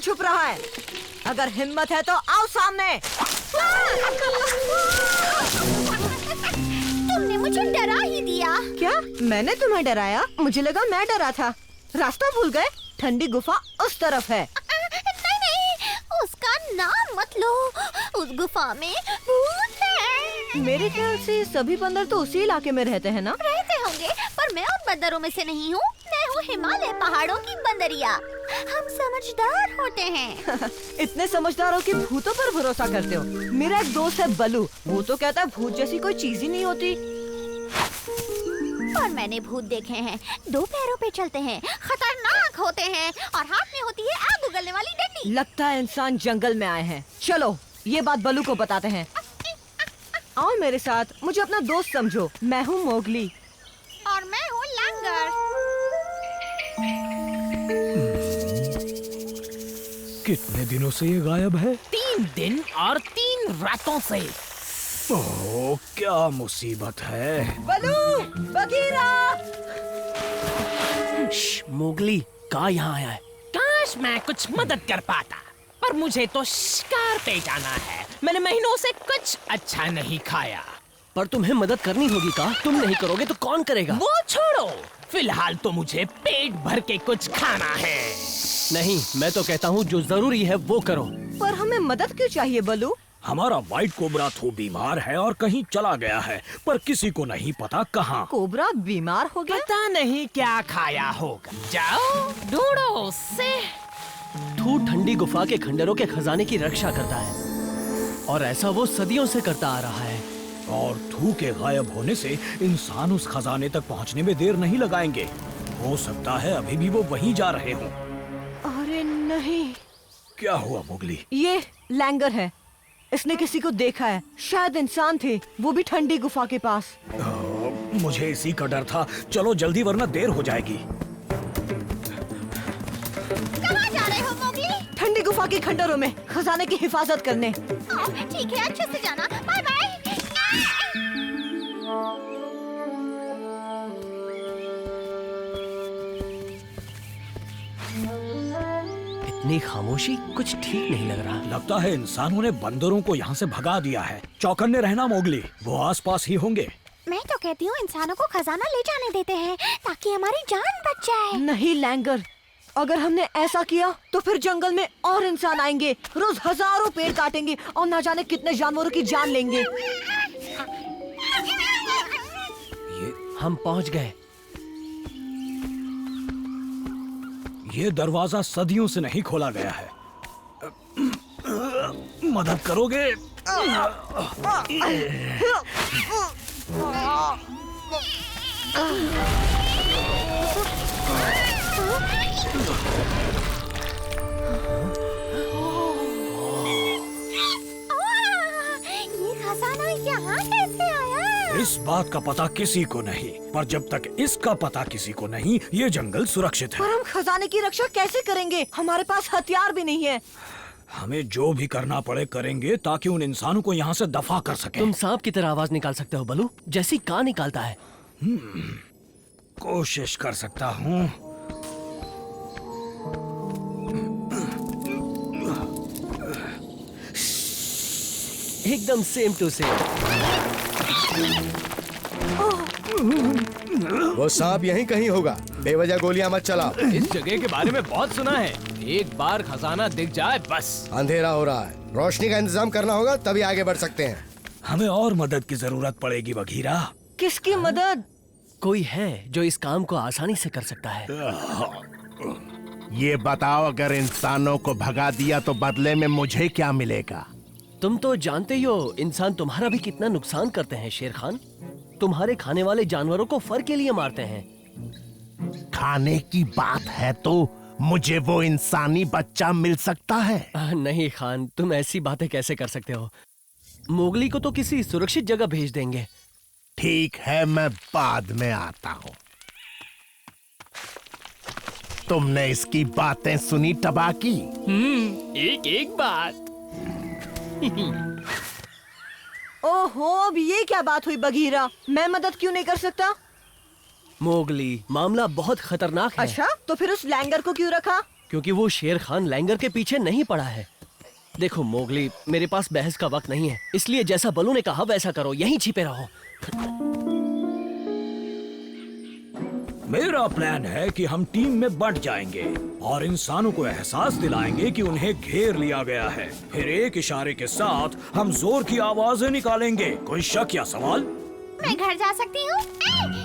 छुप रहा है? अगर हिम्मत है तो आओ सामने। तुमने मुझे डरा ही दिया। क्या मैंने तुम्हें डराया? मुझे लगा मैं डरा था। रास्ता भूल गए? ठंडी गुफा उस तरफ है। नहीं, उसका नाम मत लो। उस गुफा में भूत है। मेरे ख्याल से सभी बंदर तो उसी इलाके में रहते हैं ना? रहते होंगे, पर मैं उन बंदरों में से नहीं हूँ। मैं हूँ हिमालय पहाड़ों की बंदरिया। हम समझदार होते हैं। इतने समझदार हो कि भूतों पर भरोसा करते हो। मेरा एक दोस्त है बलू, वो तो कहता है भूत जैसी कोई चीज ही नहीं होती। और मैंने भूत देखे हैं। 2 पैरों पे चलते हैं, खतरनाक होते हैं और हाथ में होती है आग उगलने वाली डंडी। लगता है इंसान जंगल में आए हैं। चलो ये बात बलू को बताते हैं। आओ मेरे साथ, मुझे अपना दोस्त समझो। मैं हूँ मोगली। और मैं हूँ लैंगर। कितने दिनों से ये गायब है? 3 दिन और 3 रातों से। ओह, क्या मुसीबत है। बलू, बगीरा। मोगली कहाँ यहाँ आया है? काश मैं कुछ मदद कर पाता, पर मुझे तो शिकार पे जाना है। मैंने महीनों से कुछ अच्छा नहीं खाया। पर तुम्हें मदद करनी होगी का? तुम नहीं करोगे तो कौन करेगा? वो छोड़ो, फिलहाल तो मुझे पेट भर के कुछ खाना है। नहीं, मैं तो कहता हूँ जो जरूरी है वो करो। पर हमें मदद क्यों चाहिए बलू? हमारा व्हाइट कोबरा तो बीमार है और कहीं चला गया है, पर किसी को नहीं पता कहाँ। कोबरा बीमार हो गया? पता नहीं क्या खाया होगा। जाओ ढूंढो उससे। थू ठंडी गुफा के खंडरों के खजाने की रक्षा करता है और ऐसा वो सदियों से करता आ रहा है। और थू के गायब होने से इंसान उस खजाने तक पहुंचने में देर नहीं लगाएंगे। हो सकता है अभी भी वो वहीं जा रहे हों। अरे नहीं। क्या हुआ मोगली? ये लैंगर है। इसने किसी को देखा है। शायद इंसान थे, वो भी ठंडी गुफा के पास। मुझे इसी का डर था। चलो जल्दी वरना देर हो जाएगी। कहाँ जा रहे हो मोगली? ठंडी गुफा के खंडरों में खजाने की हिफाजत करने। ठीक है, अच्छे से जाना। Bye bye. इतनी खामोशी कुछ ठीक नहीं लग रहा। लगता है इंसानों ने बंदरों को यहाँ से भगा दिया है। चौकन्ने रहना मोगली, वो आसपास ही होंगे। मैं तो कहती हूँ इंसानों को खजाना ले जाने देते हैं ताकि हमारी जान बच जाए। नहीं लैंगर, अगर हमने ऐसा किया तो फिर जंगल में और इंसान आएंगे, रोज हजारों पेड़ काटेंगे और ना जाने कितने जानवरों की जान लेंगे। हम पहुंच गए। ये दरवाजा सदियों से नहीं खोला गया है। मदद करोगे? ये खजाना यहाँ कैसे आया? इस बात का पता किसी को नहीं, पर जब तक इसका पता किसी को नहीं, ये जंगल सुरक्षित है। पर हम खजाने की रक्षा कैसे करेंगे? हमारे पास हथियार भी नहीं है। हमें जो भी करना पड़े करेंगे ताकि उन इंसानों को यहाँ से दफा कर सके। तुम सांप की तरह आवाज निकाल सकते हो बलू, जैसी कान निकालता है। कोशिश कर सकता हूँ। एकदम सेम टू सेम। वो सांप यहीं कहीं होगा। बेवजह गोलियां मत चलाओ। इस जगह के बारे में बहुत सुना है। एक बार खजाना दिख जाए बस। अंधेरा हो रहा है, रोशनी का इंतजाम करना होगा, तभी आगे बढ़ सकते हैं। हमें और मदद की जरूरत पड़ेगी बघीरा। किसकी मदद? कोई है जो इस काम को आसानी से कर सकता है। ये बताओ, अगर इंसानों को भगा दिया तो बदले में मुझे क्या मिलेगा? तुम तो जानते ही हो इंसान तुम्हारा भी कितना नुकसान करते हैं शेर खान। तुम्हारे खाने वाले जानवरों को फर के लिए मारते हैं। खाने की बात है तो मुझे वो इंसानी बच्चा मिल सकता है? नहीं खान, तुम ऐसी बातें कैसे कर सकते हो? मोगली को तो किसी सुरक्षित जगह भेज देंगे। ठीक है, मैं बाद में आता हूँ। तुमने इसकी बातें सुनी टबाकी? एक एक बात। ओहो, अब ये क्या बात हुई बघीरा? मैं मदद क्यों नहीं कर सकता? मोगली, मामला बहुत खतरनाक है। अच्छा, तो फिर उस लैंगर को क्यों रखा? क्योंकि वो शेर खान लैंगर के पीछे नहीं पड़ा है। देखो मोगली, मेरे पास बहस का वक्त नहीं है, इसलिए जैसा बलू ने कहा वैसा करो, यहीं छिपे रहो। मेरा प्लान है कि हम टीम में बंट जाएंगे और इंसानों को एहसास दिलाएंगे कि उन्हें घेर लिया गया है। फिर एक इशारे के साथ हम जोर की आवाजें निकालेंगे। कोई शक या सवाल? मैं घर जा सकती हूँ?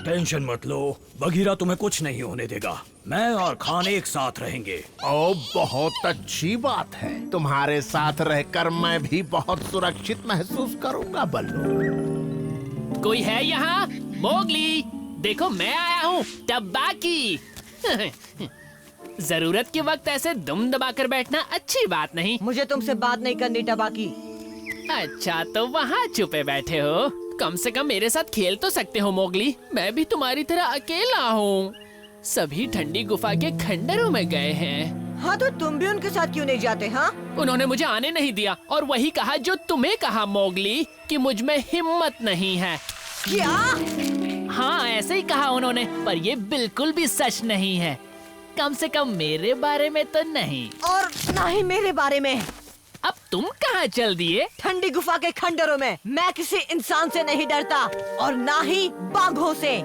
टेंशन मत लो, बगीरा तुम्हें कुछ नहीं होने देगा। मैं और खान एक साथ रहेंगे। ओ, बहुत अच्छी बात है। तुम्हारे साथ रहकर मैं भी बहुत सुरक्षित महसूस करूंगा बल्लू। कोई है यहाँ? मोगली, देखो मैं आया हूँ, टब्बाकी। जरूरत के वक्त ऐसे दुम दबाकर बैठना अच्छी बात नहीं। मुझे तुमसे बात नहीं करनी टबाकी। अच्छा, तो वहाँ छुपे बैठे हो। कम से कम मेरे साथ खेल तो सकते हो मोगली। मैं भी तुम्हारी तरह अकेला हूँ। सभी ठंडी गुफा के खंडरों में गए हैं। हाँ, तो तुम भी उनके साथ क्यों नहीं जाते? हाँ, उन्होंने मुझे आने नहीं दिया और वही कहा जो तुम्हें कहा मोगली, कि मुझ में हिम्मत नहीं है। क्या? हाँ, ऐसे ही कहा उन्होंने, पर ये बिल्कुल भी सच नहीं है। कम से कम मेरे बारे में तो नहीं। और ना ही मेरे बारे में। अब तुम कहाँ चल दिए? ठंडी गुफा के खंडरों में। मैं किसी इंसान से नहीं डरता और ना ही बाघों से।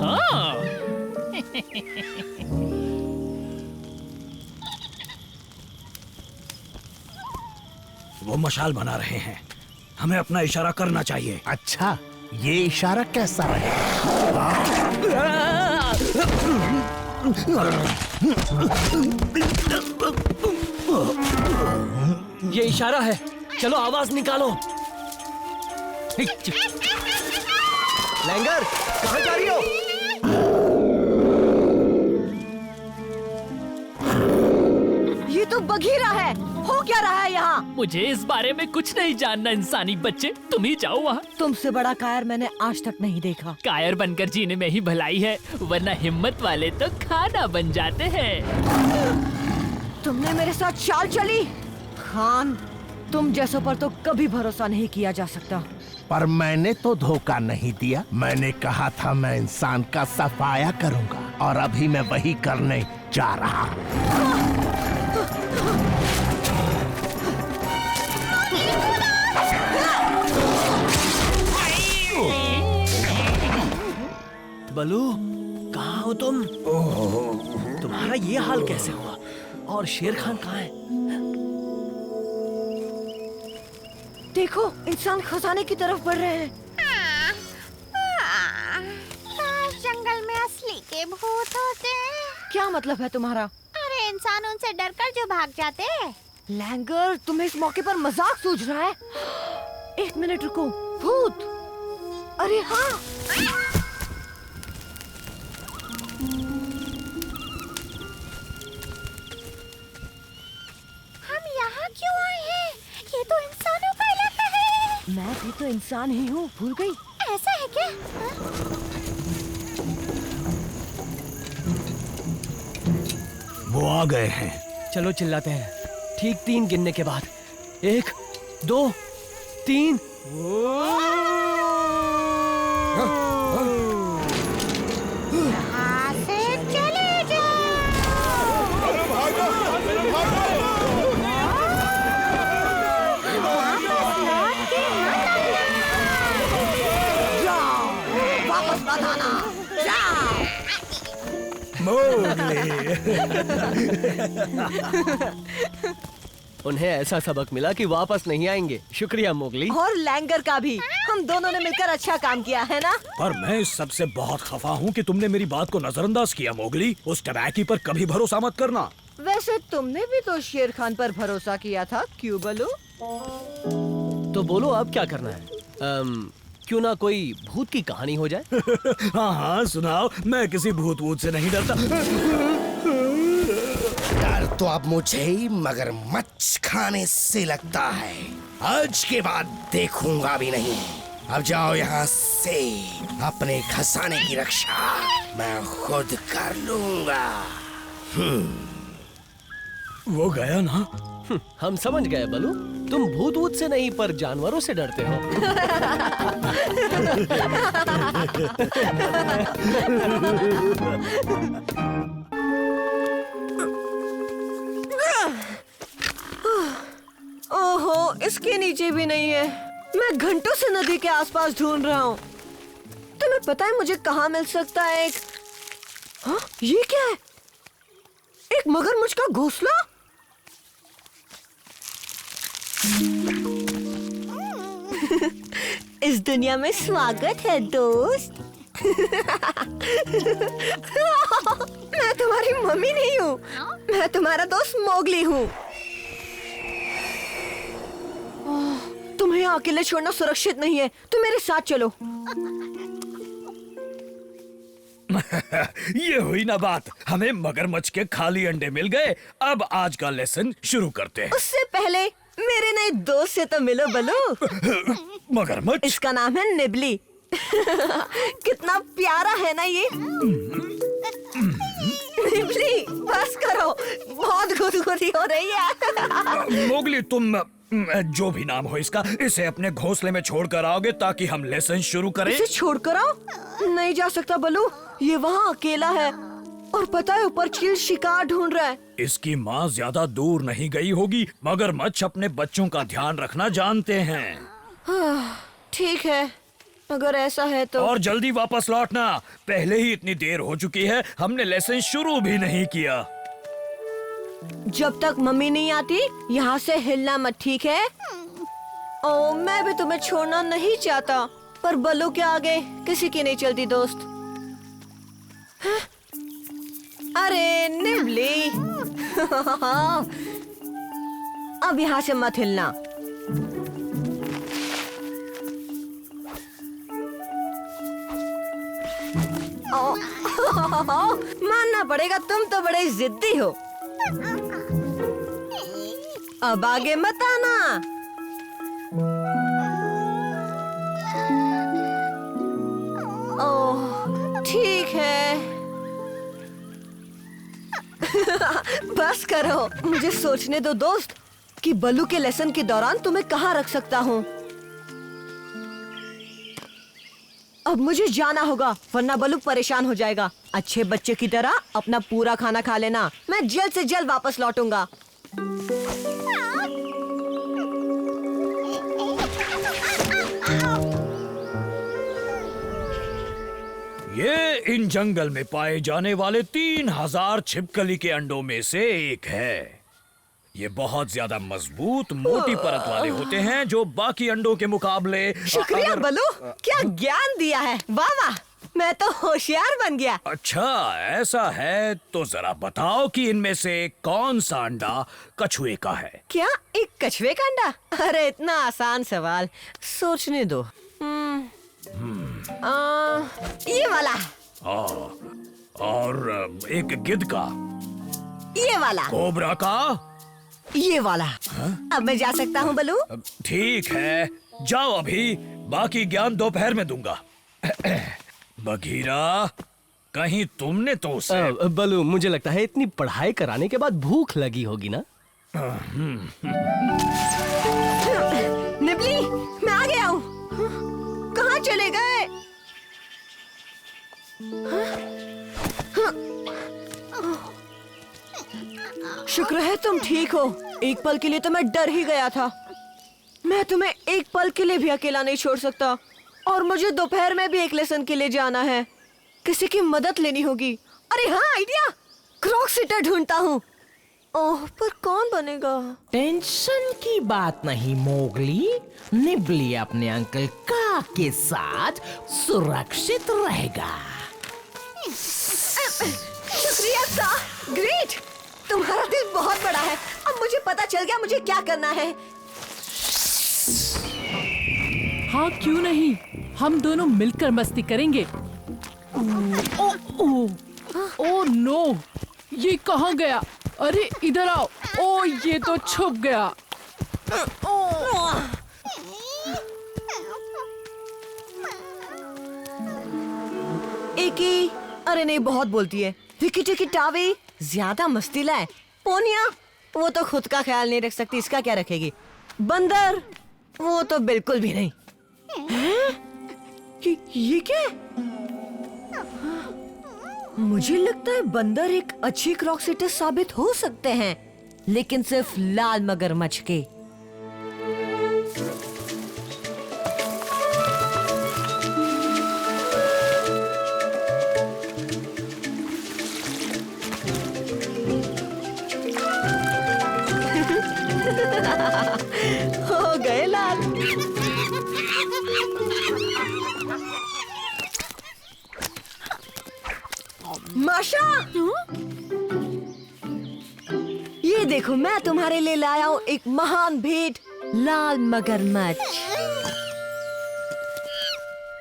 हाँ। वो मशाल बना रहे हैं, हमें अपना इशारा करना चाहिए। अच्छा, ये इशारा कैसा रहेगा? ये इशारा है, चलो आवाज निकालो। लैंगर, कहाँ जा रही हो? ये तो बघीरा है। हो क्या रहा है यहाँ? मुझे इस बारे में कुछ नहीं जानना इंसानी बच्चे, तुम ही जाओ वहाँ। तुमसे बड़ा कायर मैंने आज तक नहीं देखा। कायर बनकर जीने में ही भलाई है, वरना हिम्मत वाले तो खाना बन जाते हैं। तुमने मेरे साथ चाल चली। खान, तुम जैसों पर तो कभी भरोसा नहीं किया जा सकता। पर मैंने तो धोखा नहीं दिया। मैंने कहा था मैं इंसान का सफाया करूंगा और अभी मैं वही करने जा रहा हूँ। बलू, कहाँ हो तुम? तुम्हारा ये हाल कैसे हुआ? और शेर खान कहाँ है? देखो, इंसान खजाने की तरफ बढ़ रहे हैं। काश जंगल में असली के भूत होते। क्या मतलब है तुम्हारा? अरे इंसान उनसे डरकर जो भाग जाते। लैंगर, तुम्हें इस मौके पर मजाक सूझ रहा है? एक मिनट रुको। भूत? अरे हाँ, हम यहाँ क्यों आए हैं? ये तो इंसानों का इलाका है। मैं भी तो इंसान ही हूँ, भूल गई? ऐसा है क्या? वो आ गए हैं। चलो चिल्लाते हैं, ठीक 3 गिनने के बाद। 1, 2, 3। यहाँ से चले जाओ, वापस मत आना। जाओ। उन्हें ऐसा सबक मिला कि वापस नहीं आएंगे। शुक्रिया मोगली। और लैंगर का भी। हम दोनों ने मिलकर अच्छा काम किया है ना? पर मैं इस सबसे बहुत खफा हूँ कि तुमने मेरी बात को नजरअंदाज किया मोगली। उस टबैकी पर कभी भरोसा मत करना। वैसे तुमने भी तो शेर खान पर भरोसा किया था, क्यों बलू? तो बोलो अब क्या करना है? क्यों ना कोई भूत की कहानी हो जाए? हाँ हाँ सुनाओ, मैं किसी भूत वूत से नहीं डरता। डर तो अब मुझे ही मगरमच्छ खाने से लगता है। आज के बाद देखूंगा भी नहीं। अब जाओ यहाँ से। अपने खजाने की रक्षा मैं खुद कर लूंगा। वो गया ना? हम समझ गए बलू, तुम भूत वूत से नहीं पर जानवरों से डरते हो। ओहो, इसके नीचे भी नहीं है। मैं घंटों से नदी के आसपास ढूंढ रहा हूँ। तुम्हें पता है मुझे कहाँ मिल सकता है एक? हाँ, ये क्या है? एक मगरमच्छ का घोंसला? इस दुनिया में स्वागत है दोस्त। मैं तुम्हारी मम्मी नहीं हूँ, मैं तुम्हारा दोस्त मोगली हूँ। तुम्हें यहाँ अकेले छोड़ना सुरक्षित नहीं है, तुम मेरे साथ चलो। ये हुई ना बात, हमें मगरमच्छ के खाली अंडे मिल गए। अब आज का लेसन शुरू करते हैं। उससे पहले मेरे नए दोस्त से तो मिलो बलू। मगरमच्छ? इसका नाम है निबली। कितना प्यारा है ना ये। निबली, बस करो, बहुत गुदगुदी हो रही है। मोगली, तुम जो भी नाम हो इसका, इसे अपने घोंसले में छोड़कर आओगे ताकि हम लेसन शुरू करें। इसे छोड़कर आओ? नहीं जा सकता बलू, ये वहाँ अकेला है और पता है ऊपर चील शिकार ढूंढ रहा है। इसकी माँ ज्यादा दूर नहीं गई होगी। मगरमच्छ अपने बच्चों का ध्यान रखना जानते हैं। ठीक है, अगर ऐसा है तो। और जल्दी वापस लौटना, पहले ही इतनी देर हो चुकी है, हमने लेसन शुरू भी नहीं किया। जब तक मम्मी नहीं आती यहाँ से हिलना मत, ठीक है? ओ, मैं भी तुम्हें छोड़ना नहीं चाहता, पर बल्लू के आगे किसी की नहीं चलती दोस्त। हाँ? अरे निबली, अब यहाँ से मत हिलना। ओ, मानना पड़ेगा, तुम तो बड़े जिद्दी हो। अब आगे मत आना। ओह, ठीक है। बस करो, मुझे सोचने दो दोस्त कि बल्लू के लेसन के दौरान तुम्हें कहाँ रख सकता हूँ। अब मुझे जाना होगा, वरना बल्लू परेशान हो जाएगा। अच्छे बच्चे की तरह अपना पूरा खाना खा लेना, मैं जल्द से जल्द वापस लौटूंगा। ये इन जंगल में पाए जाने वाले 3000 छिपकली के अंडों में से एक है। ये बहुत ज्यादा मजबूत मोटी परत वाले होते हैं जो बाकी अंडों के मुकाबले। शुक्रिया बल्लू, क्या ज्ञान दिया है। वाह वाह, मैं तो होशियार बन गया। अच्छा ऐसा है तो जरा बताओ कि इनमें से कौन सा अंडा कछुए का है? क्या एक कछुए का अंडा? अरे इतना आसान सवाल, सोचने दो। ये वाला। और एक गिद्ध का? ये वाला। कोबरा का? ये वाला। अब मैं जा सकता हूँ बल्लू? ठीक है, जाओ, अभी बाकी ज्ञान दोपहर में दूंगा। बघीरा, कहीं तुमने तो उसे। बलू, मुझे लगता है इतनी पढ़ाई कराने के बाद भूख लगी होगी ना। निबली, मैं आ गया हूँ। कहाँ चले गए? शुक्र है तुम ठीक हो। एक पल के लिए तो मैं डर ही गया था। मैं तुम्हें एक पल के लिए भी अकेला नहीं छोड़ सकता। और मुझे दोपहर में भी एक लेसन के लिए जाना है, किसी की मदद लेनी होगी। अरे हाँ, आइडिया, क्रॉक सिटर ढूंढता हूँ। ओह, पर कौन बनेगा? टेंशन की बात नहीं मोगली, निबली अपने अंकल का के साथ सुरक्षित रहेगा। शुक्रिया सा, ग्रेट, तुम्हारा दिल बहुत बड़ा है। अब मुझे पता चल गया मुझे क्या करना है। हाँ क्यों नहीं, हम दोनों मिलकर मस्ती करेंगे। ओ नो, ये कहाँ गया? अरे इधर आओ। ओ, ये तो छुप गया। एकी, अरे नहीं, बहुत बोलती है। विकी टिकी टावी ज्यादा मस्तीला है। पोनिया, वो तो खुद का ख्याल नहीं रख सकती, इसका क्या रखेगी। बंदर, वो तो बिल्कुल भी नहीं। ये क्या? मुझे लगता है बंदर एक अच्छी क्रॉक सिटर साबित हो सकते हैं, लेकिन सिर्फ लाल मगरमच्छ के। हो गए लाल। माशा, ये देखो मैं तुम्हारे लिए लाया हूँ एक महान भेंट, लाल मगरमच्छ।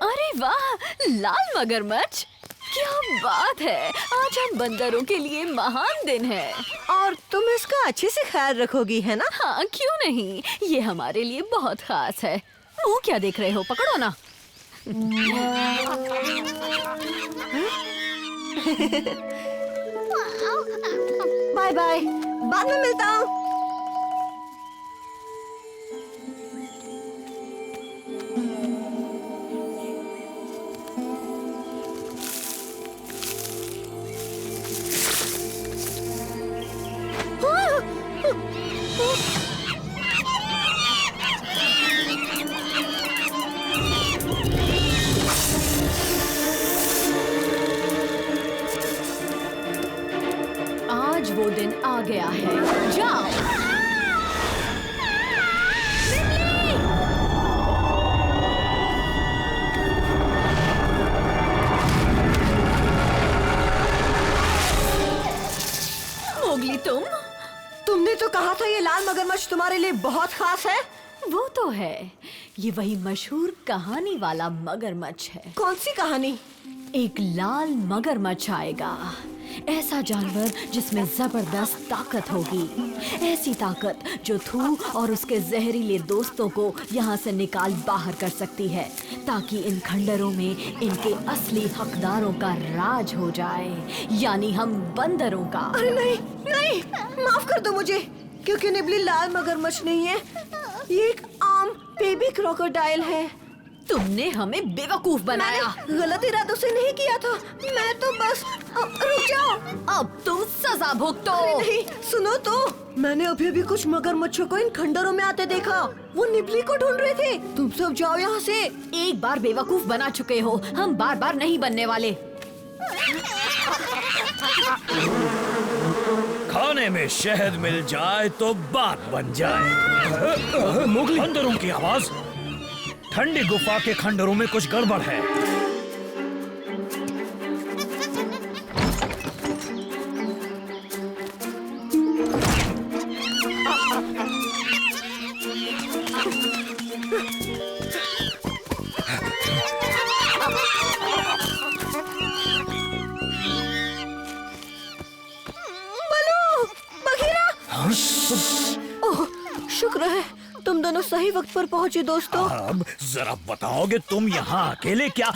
अरे वाह, लाल मगरमच्छ, क्या बात है। आज हम बंदरों के लिए महान दिन है। और तुम इसका अच्छे से ख्याल रखोगी, है ना? हाँ, क्यों नहीं, ये हमारे लिए बहुत खास है। मुंह क्या देख रहे हो, पकड़ो ना। बाय बाय, बाद में मिलता हूँ। आज वो दिन आ गया है, जाओ। मोगली, तुमने तो कहा था ये लाल मगरमच्छ तुम्हारे लिए बहुत खास है। वो तो है, ये वही मशहूर कहानी वाला मगरमच्छ है। कौन सी कहानी? एक लाल मगरमच्छ आएगा, ऐसा जानवर जिसमें जबरदस्त ताकत होगी, ऐसी ताकत जो थू और उसके जहरीले दोस्तों को यहाँ से निकाल बाहर कर सकती है, ताकि इन खंडरों में इनके असली हकदारों का राज हो जाए, यानी हम बंदरों का। अरे नहीं नहीं, माफ कर दो मुझे, क्योंकि निबली लाल मगरमच्छ नहीं है, ये एक आम बेबी क्रोकोडाइल है। तुमने हमें बेवकूफ बनाया। गलत इरादों से नहीं किया था, मैं तो बस। रुक जाओ, अब तुम सजा भुगतो। नहीं, सुनो तो, मैंने अभी कुछ मगरमच्छों को इन खंडरों में आते देखा। वो निबली को ढूंढ रहे थे। तुम सब जाओ यहाँ से। एक बार बेवकूफ बना चुके हो, हम बार बार नहीं बनने वाले। खाने में शहद मिल जाए तो बात बन जाए। मुगली, बंदरों की आवाज। ठंडी गुफा के खंडरों में कुछ गड़बड़ है। ओह, शुक्र है तुम दोनों सही वक्त पर पहुंचे दोस्तों। अब जरा बताओगे तुम यहाँ अकेले क्या?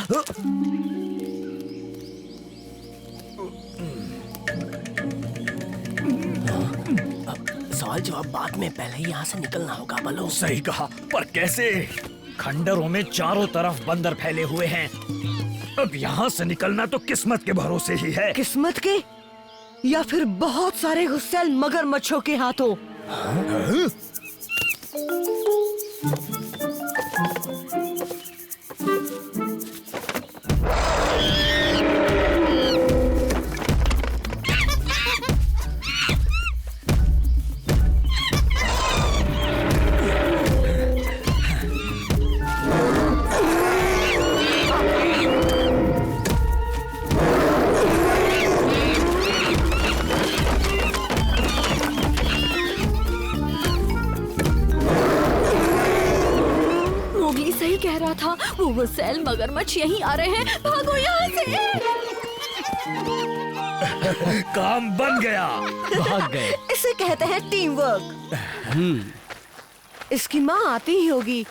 सवाल जवाब बाद में, पहले यहाँ से निकलना होगा। बलो, सही कहा, पर कैसे? खंडरों में चारों तरफ बंदर फैले हुए हैं। अब यहाँ से निकलना तो किस्मत के भरोसे ही है। किस्मत के या फिर बहुत सारे गुस्सैल मगरमच्छों के हाथों। कह रहा था, वो गुस्सैल मगरमच्छ यहीं आ रहे हैं, भागो यहाँ से। काम बन गया, भाग गए। इसे कहते हैं टीम वर्क। इसकी माँ आती ही होगी।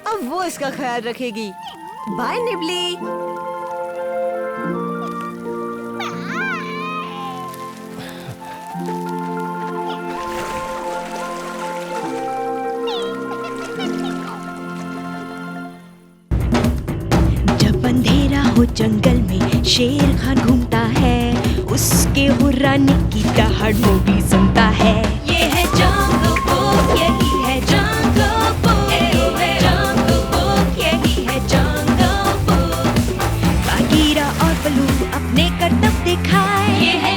अब वो इसका ख्याल रखेगी। बाय निबली। जब अंधेरा हो जंगल में शेर खान घूमता है, उसके हुर्राने की दहाड़ वो भी सुनता है। ये है जंगल बुक, यही है जंगल बुक, और बलू अपने करतब दिखाए। ये है